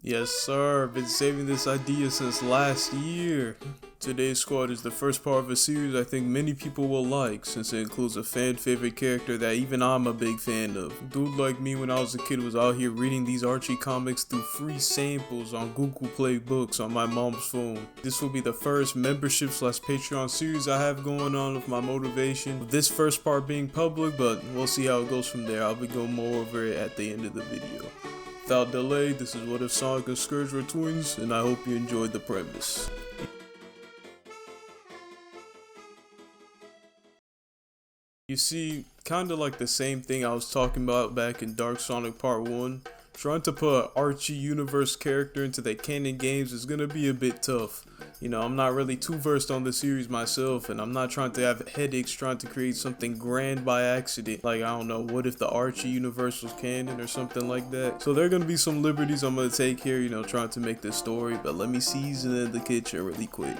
Yes sir, been saving this idea since last year. Today's squad is the first part of a series I think many people will like, since it includes a fan favorite character that even I'm a big fan of. Dude like me when I was a kid was out here reading these Archie comics through free samples on Google Play Books on my mom's phone. This will be the first membership / Patreon series I have going on with my motivation. With this first part being public, but we'll see how it goes from there. I'll be going more over it at the end of the video. Without delay, this is What If Sonic and Scourge Were Twins, and I hope you enjoyed the premise. You see, kinda like the same thing I was talking about back in Dark Sonic Part 1, trying to put an Archie universe character into the canon games is gonna be a bit tough. You know, I'm not really too versed on the series myself, and I'm not trying to have headaches trying to create something grand by accident. Like, I don't know, what if the Archie universe was canon or something like that? So there are gonna be some liberties I'm gonna take here, you know, trying to make this story, but let me season in the kitchen really quick.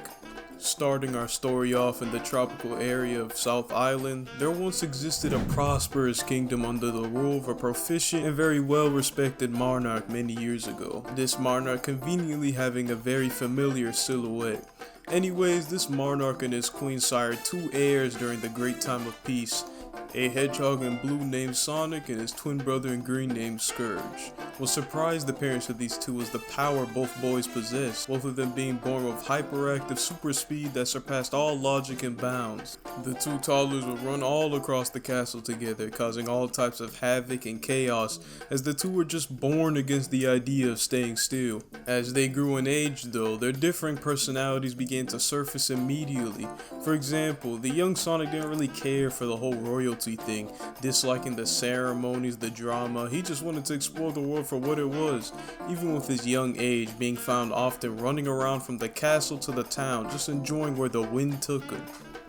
Starting our story off in the tropical area of South Island, there once existed a prosperous kingdom under the rule of a proficient and very well respected monarch many years ago. This monarch conveniently having a very familiar silhouette. Anyways, this monarch and his queen sired two heirs during the great time of peace. A hedgehog in blue named Sonic and his twin brother in green named Scourge. What surprised the parents of these two was the power both boys possessed, both of them being born with hyperactive super speed that surpassed all logic and bounds. The two toddlers would run all across the castle together, causing all types of havoc and chaos, as the two were just born against the idea of staying still. As they grew in age though, their differing personalities began to surface immediately. For example, the young Sonic didn't really care for the whole royalty thing, disliking the ceremonies, the drama. He just wanted to explore the world for what it was, even with his young age, being found often running around from the castle to the town, just enjoying where the wind took him,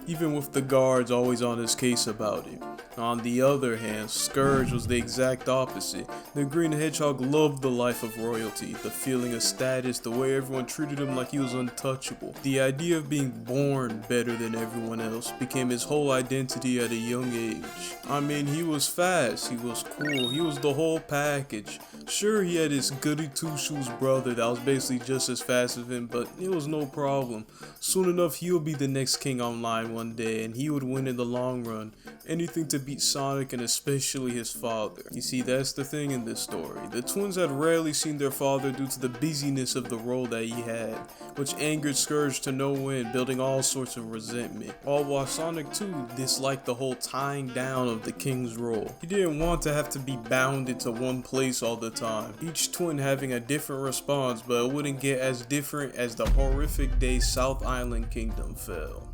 even with the guards always on his case about it. On the other hand, Scourge was the exact opposite. The green hedgehog loved the life of royalty, the feeling of status, the way everyone treated him like he was untouchable. The idea of being born better than everyone else became his whole identity at a young age. I mean, he was fast, he was cool, he was the whole package. Sure, he had his goody two-shoes brother that was basically just as fast as him, but it was no problem. Soon enough, he'll be the next king online one day, and he would win in the long run. Anything to beat Sonic and especially his father. You see, that's the thing in this story. The twins had rarely seen their father due to the busyness of the role that he had, which angered Scourge to no end, building all sorts of resentment. All while Sonic too disliked the whole tying down of the king's role. He didn't want to have to be bounded to one place all the time, each twin having a different response, but it wouldn't get as different as the horrific day South Island Kingdom fell.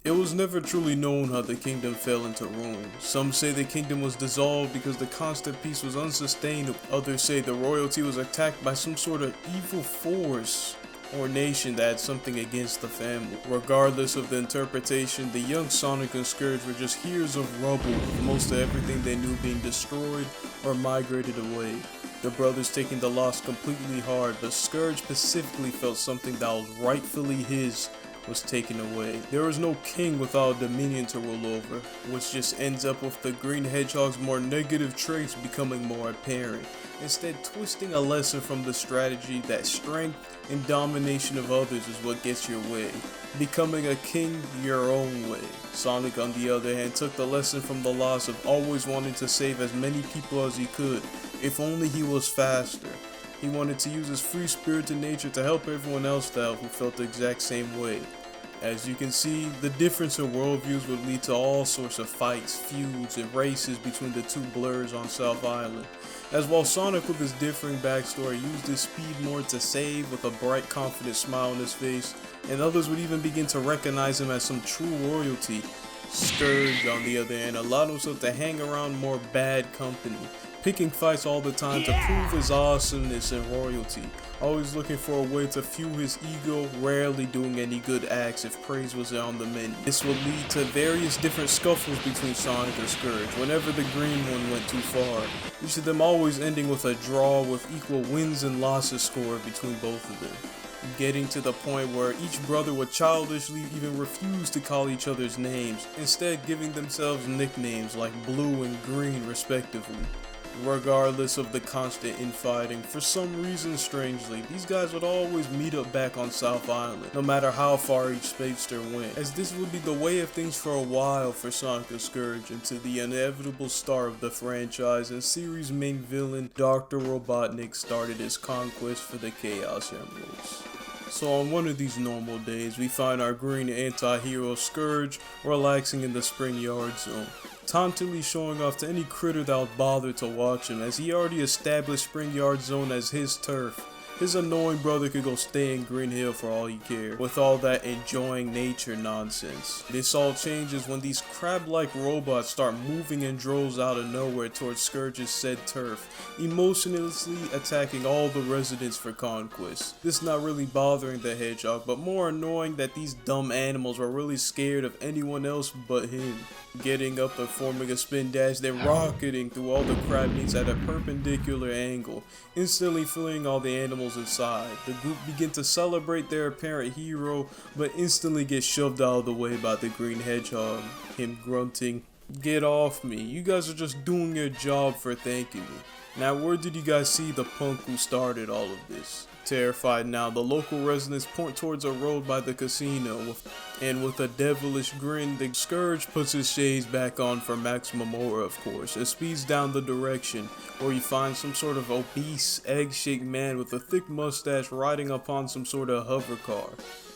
It was never truly known how the kingdom fell into ruin. Some say the kingdom was dissolved because the constant peace was unsustainable. Others say the royalty was attacked by some sort of evil force or nation that had something against the family. Regardless of the interpretation, the young Sonic and Scourge were just heaps of rubble, with most of everything they knew being destroyed or migrated away. The brothers taking the loss completely hard, but Scourge specifically felt something that was rightfully his was taken away. There was no king without dominion to rule over, which just ends up with the green hedgehog's more negative traits becoming more apparent, instead twisting a lesson from the strategy that strength and domination of others is what gets your way, becoming a king your own way. Sonic, on the other hand, took the lesson from the loss of always wanting to save as many people as he could, if only he was faster. He wanted to use his free-spirited nature to help everyone else out who felt the exact same way. As you can see, the difference in worldviews would lead to all sorts of fights, feuds, and races between the two blurs on South Island. As while Sonic with his differing backstory used his speed more to save with a bright confident smile on his face, and others would even begin to recognize him as some true royalty, Scourge, on the other hand, allowed himself to hang around more bad company, picking fights all the time to prove his awesomeness and royalty, always looking for a way to fuel his ego, rarely doing any good acts if praise was on the menu. This would lead to various different scuffles between Sonic and Scourge whenever the green one went too far, each of them always ending with a draw with equal wins and losses scored between both of them, getting to the point where each brother would childishly even refuse to call each other's names, instead giving themselves nicknames like Blue and Green respectively. Regardless of the constant infighting, for some reason strangely, these guys would always meet up back on South Island, no matter how far each speedster went, as this would be the way of things for a while for Sonic and Scourge until the inevitable start of the franchise and series main villain Dr. Robotnik started his conquest for the Chaos Emeralds. So on one of these normal days, we find our green anti-hero Scourge relaxing in the Spring Yard Zone, tauntily showing off to any critter that would bother to watch him, as he already established Spring Yard Zone as his turf. His annoying brother could go stay in Green Hill for all he cared, with all that enjoying nature nonsense. This all changes when these crab-like robots start moving in droves out of nowhere towards Scourge's said turf, emotionlessly attacking all the residents for conquest. This not really bothering the Hedgehog, but more annoying that these dumb animals were really scared of anyone else but him. Getting up and forming a spin dash, then rocketing through all the crab meats at a perpendicular angle, instantly fleeing all the animals inside. The group begin to celebrate their apparent hero, but instantly get shoved out of the way by the green hedgehog, him grunting, "Get off me, you guys are just doing your job for thanking me." Now where did you guys see the punk who started all of this? Terrified now, the local residents point towards a road by the casino, and with a devilish grin, the Scourge puts his shades back on for maximum aura, of course, and speeds down the direction, where you find some sort of obese, egg-shaped man with a thick mustache riding upon some sort of hover car.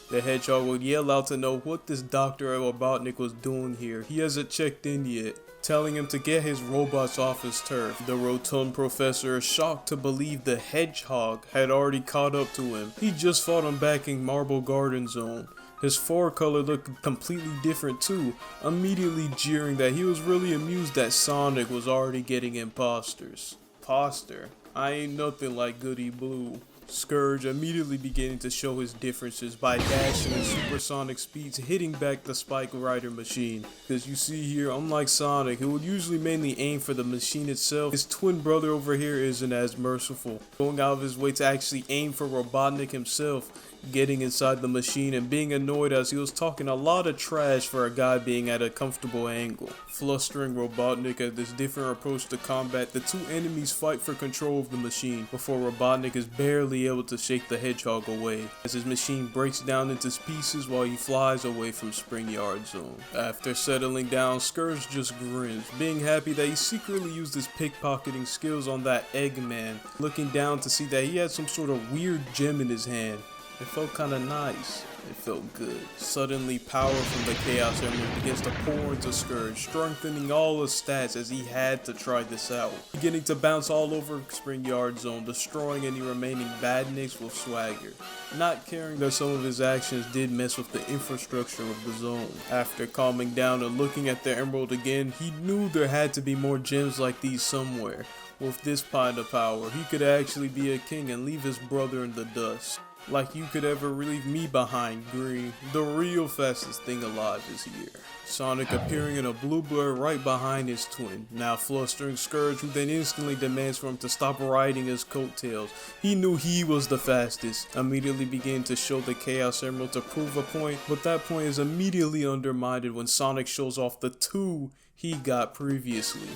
The Hedgehog would yell out to know what this Dr. Robotnik was doing here. He hasn't checked in yet, telling him to get his robots off his turf. The rotund professor is shocked to believe the Hedgehog had already caught up to him. He just fought him back in Marble Garden Zone. His fur color looked completely different too, immediately jeering that he was really amused that Sonic was already getting imposters. Imposter? I ain't nothing like Goody Blue. Scourge immediately beginning to show his differences by dashing at supersonic speeds, hitting back the Spike Rider machine. Because you see here, unlike Sonic, who would usually mainly aim for the machine itself, his twin brother over here isn't as merciful, going out of his way to actually aim for Robotnik himself, getting inside the machine and being annoyed as he was talking a lot of trash for a guy being at a comfortable angle. Flustering Robotnik at this different approach to combat, the two enemies fight for control of the machine before Robotnik is barely able to shake the Hedgehog away, as his machine breaks down into pieces while he flies away from Spring Yard Zone. After settling down, Scourge just grins, being happy that he secretly used his pickpocketing skills on that Eggman, looking down to see that he had some sort of weird gem in his hand. It felt kinda nice. It felt good. Suddenly, power from the Chaos Emerald begins to pour into Scourge, strengthening all his stats as he had to try this out. Beginning to bounce all over Spring Yard Zone, destroying any remaining badniks with swagger. Not caring that some of his actions did mess with the infrastructure of the zone. After calming down and looking at the emerald again, he knew there had to be more gems like these somewhere. With this kind of power, he could actually be a king and leave his brother in the dust. Like you could ever leave me behind, Green. The real fastest thing alive is here. Sonic appearing in a blue blur right behind his twin, now flustering Scourge, who then instantly demands for him to stop riding his coattails. He knew he was the fastest, immediately began to show the Chaos Emerald to prove a point, but that point is immediately undermined when Sonic shows off the two he got previously,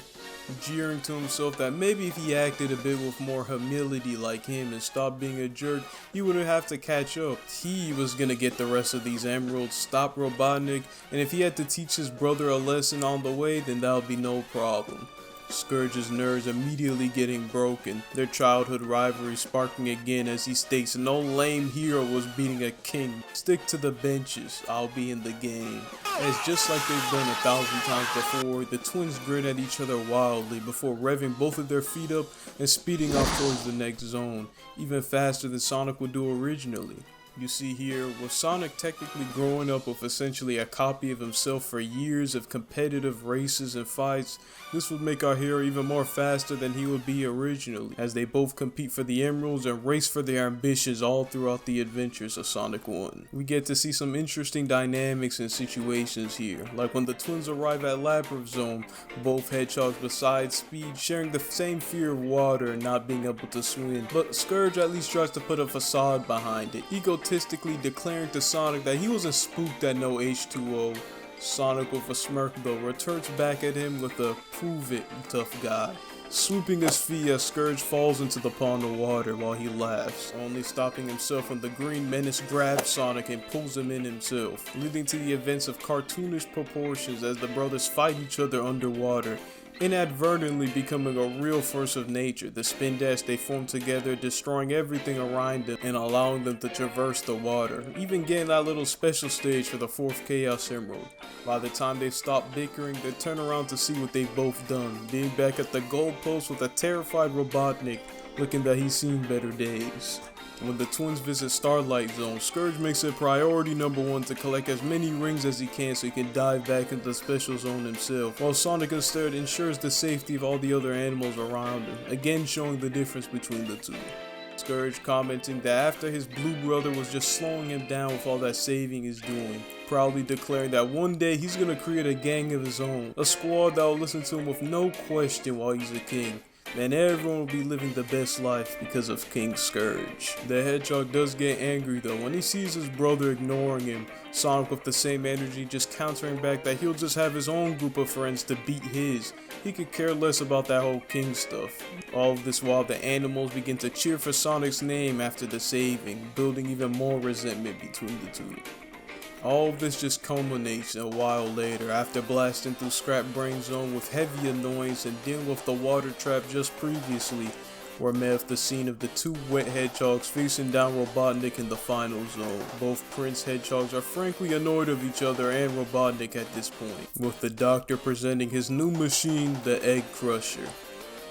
jeering to himself that maybe if he acted a bit with more humility like him and stopped being a jerk, he wouldn't have to catch up. He was gonna get the rest of these emeralds, stop Robotnik, and if he had to teach his brother a lesson on the way, then that would be no problem. Scourge's nerves immediately getting broken, their childhood rivalry sparking again as he states no lame hero was beating a king. Stick to the benches, I'll be in the game. As just like they've done 1,000 times before, the twins grin at each other wildly before revving both of their feet up and speeding off towards the next zone, even faster than Sonic would do originally. You see here, with Sonic technically growing up with essentially a copy of himself for years of competitive races and fights, this would make our hero even more faster than he would be originally, as they both compete for the emeralds and race for their ambitions all throughout the adventures of Sonic 1. We get to see some interesting dynamics and situations here, like when the twins arrive at Labyrinth Zone, both Hedgehogs besides Speed sharing the same fear of water and not being able to swim, but Scourge at least tries to put a facade behind it, egotistically declaring to Sonic that he wasn't spooked at no H2O. Sonic with a smirk though returns back at him with a "prove it, you tough guy," swooping his feet as Scourge falls into the pond of water while he laughs, only stopping himself when the green menace grabs Sonic and pulls him in himself, leading to the events of cartoonish proportions as the brothers fight each other underwater, inadvertently becoming a real force of nature. The spin dash they form together, destroying everything around them and allowing them to traverse the water, even getting that little special stage for the 4th Chaos Emerald. By the time they've stopped bickering, they turn around to see what they've both done, being back at the goalpost with a terrified Robotnik, looking that he's seen better days. When the twins visit Starlight Zone, Scourge makes it priority number 1 to collect as many rings as he can so he can dive back into the special zone himself, while Sonic instead ensures the safety of all the other animals around him, again showing the difference between the two. Scourge commenting that after his blue brother was just slowing him down with all that saving he's doing, proudly declaring that one day he's gonna create a gang of his own, a squad that will listen to him with no question while he's a king. And everyone will be living the best life because of King Scourge. The Hedgehog does get angry though when he sees his brother ignoring him, Sonic with the same energy just countering back that he'll just have his own group of friends to beat his. He could care less about that whole king stuff. All of this while the animals begin to cheer for Sonic's name after the saving, building even more resentment between the two. All of this just culminates a while later after blasting through Scrap Brain Zone with heavy annoyance and dealing with the water trap just previously. We're met with the scene of the 2 wet hedgehogs facing down Robotnik in the final zone. Both Prince Hedgehogs are frankly annoyed of each other and Robotnik at this point, with the doctor presenting his new machine, the Egg Crusher.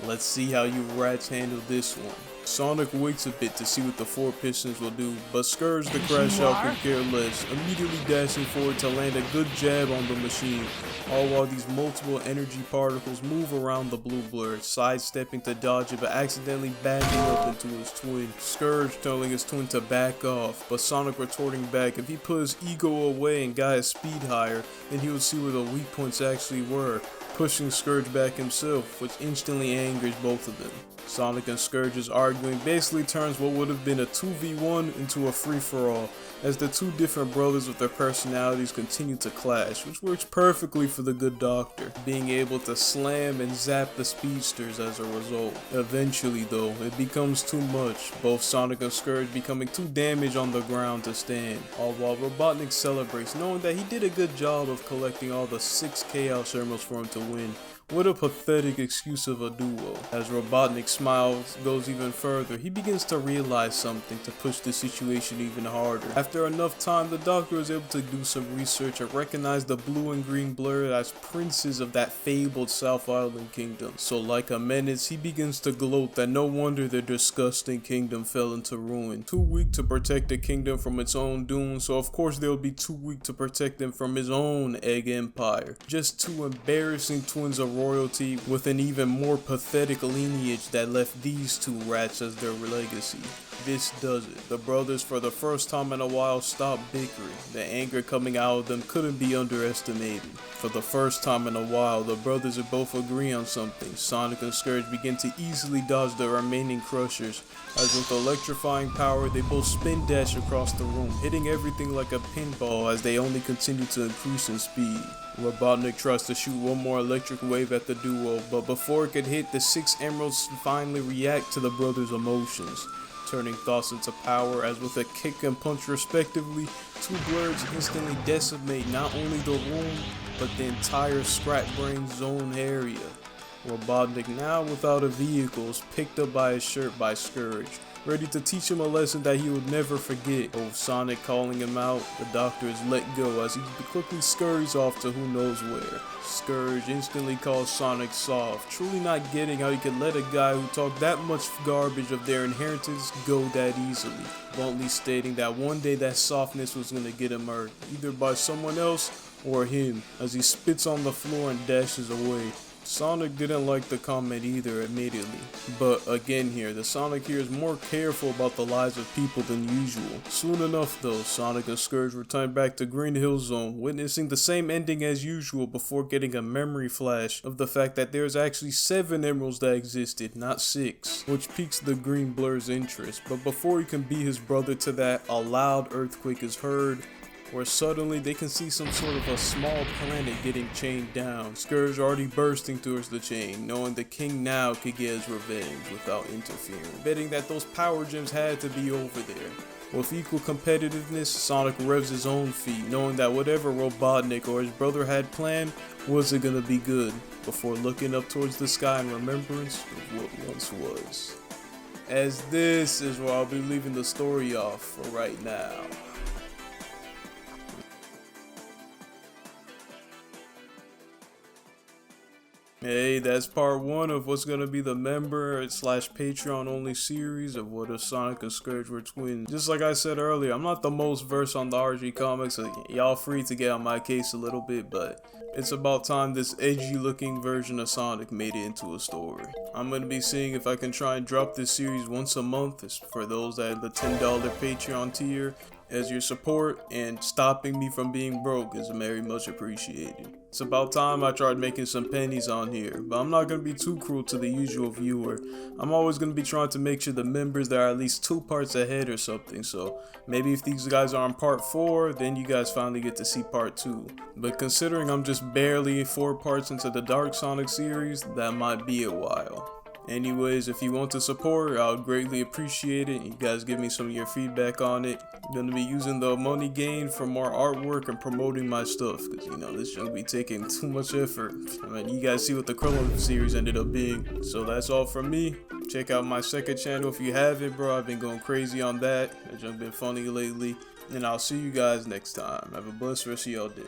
Let's see how you rats handle this one. Sonic waits a bit to see what the 4 Pistons will do, but Scourge the Crash Out could care less, immediately dashing forward to land a good jab on the machine, all while these multiple energy particles move around the blue blur, sidestepping to dodge it but accidentally backing up into his twin. Scourge telling his twin to back off, but Sonic retorting back if he put his ego away and got his speed higher, then he would see where the weak points actually were, pushing Scourge back himself, which instantly angers both of them. Sonic and Scourge's arguing basically turns what would have been a 2v1 into a free-for-all, as the 2 different brothers with their personalities continue to clash, which works perfectly for the good doctor, being able to slam and zap the speedsters as a result. Eventually though, it becomes too much, both Sonic and Scourge becoming too damaged on the ground to stand, all while Robotnik celebrates knowing that he did a good job of collecting all the 6 Chaos Emeralds for him to win. What a pathetic excuse of a duo. As Robotnik smiles goes even further, he begins to realize something to push the situation even harder. After enough time, the doctor is able to do some research and recognize the blue and green blur as princes of that fabled South Island kingdom. So like a menace, he begins to gloat that no wonder their disgusting kingdom fell into ruin. Too weak to protect the kingdom from its own doom, so of course they'll be too weak to protect them from his own egg empire. Just 2 embarrassing twins of royalty with an even more pathetic lineage that left these 2 rats as their legacy. This does it. The brothers for the first time in a while stop bickering. The anger coming out of them couldn't be underestimated. For the first time in a while, the brothers are both agree on something. Sonic and Scourge begin to easily dodge the remaining crushers, as with electrifying power they both spin dash across the room, hitting everything like a pinball as they only continue to increase in speed. Robotnik tries to shoot one more electric wave at the duo, but before it could hit, the 6 emeralds finally react to the brothers' emotions, turning thoughts into power as with a kick and punch respectively, 2 blurs instantly decimate not only the room, but the entire Scrap Brain Zone area. Robotnik, now without a vehicle, is picked up by his shirt by Scourge, ready to teach him a lesson that he would never forget. With Sonic calling him out, the doctor is let go as he quickly scurries off to who knows where. Scourge instantly calls Sonic soft, truly not getting how he could let a guy who talked that much garbage of their inheritance go that easily, bluntly stating that one day that softness was going to get him hurt, either by someone else or him, as he spits on the floor and dashes away. Sonic didn't like the comment either immediately, but again here, the Sonic here is more careful about the lives of people than usual. Soon enough though, Sonic and Scourge return back to Green Hill Zone, witnessing the same ending as usual before getting a memory flash of the fact that there's actually 7 emeralds that existed, not 6, which piques the Green Blur's interest. But before he can beat his brother to that, a loud earthquake is heard, where suddenly they can see some sort of a small planet getting chained down. Scourge already bursting towards the chain, knowing the king now could get his revenge without interfering, betting that those power gems had to be over there. With equal competitiveness, Sonic revs his own feet, knowing that whatever Robotnik or his brother had planned wasn't gonna be good, before looking up towards the sky in remembrance of what once was. As this is where I'll be leaving the story off for right now. Hey, that's part 1 of what's gonna be the member / Patreon only series of What If Sonic and Scourge Were Twins. Just like I said earlier, I'm not the most versed on the Archie comics, so y'all free to get on my case a little bit, but it's about time this edgy looking version of Sonic made it into a story. I'm gonna be seeing if I can try and drop this series once a month for those that have the $10 Patreon tier, as your support and stopping me from being broke is very much appreciated. It's about time I tried making some pennies on here, but I'm not going to be too cruel to the usual viewer. I'm always going to be trying to make sure the members that are at least 2 parts ahead or something, so maybe if these guys are on part 4, then you guys finally get to see part 2. But considering I'm just barely 4 parts into the Dark Sonic series, that might be a while. Anyways, if you want to support, I would greatly appreciate it. You guys give me some of your feedback on it. I'm going to be using the money gained for more artwork and promoting my stuff, because you know, this shouldn't be taking too much effort. I mean, you guys see what the Krillin series ended up being. So that's all from me. Check out my second channel if you haven't, bro. I've been going crazy on that. It's been funny lately. And I'll see you guys next time. Have a blessed rest of y'all day.